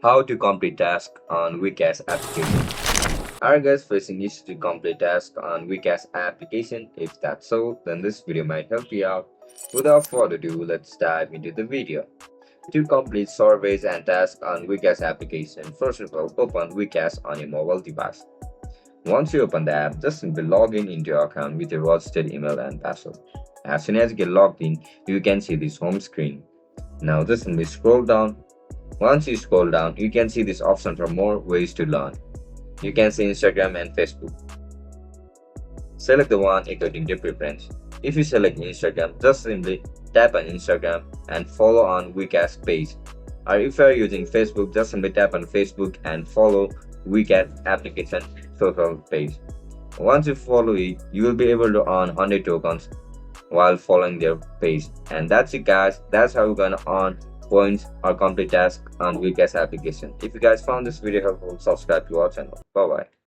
How to complete task on WeCash application. Are you guys facing issues to complete task on WeCash application? If that's so, then this video might help you out. Without further ado, let's dive into the video. To complete surveys and tasks on WeCash application, first of all, open WeCash on your mobile device. Once you open the app, just simply log in into your account with your registered email and password. As soon as you get logged in, you can see this home screen. Now just simply scroll down. Once you scroll down, you can see this option for more ways to learn. You can see Instagram and Facebook. Select the one according to preference. If you select Instagram, just simply tap on Instagram and follow on WeCash page. Or if you are using Facebook, just simply tap on Facebook and follow WeCash application social page. Once you follow it, you will be able to earn 100 tokens while following their page. And that's it guys, that's how you're gonna earn points or complete tasks on WeCash application. If you guys found this video helpful, subscribe to our channel. Bye bye.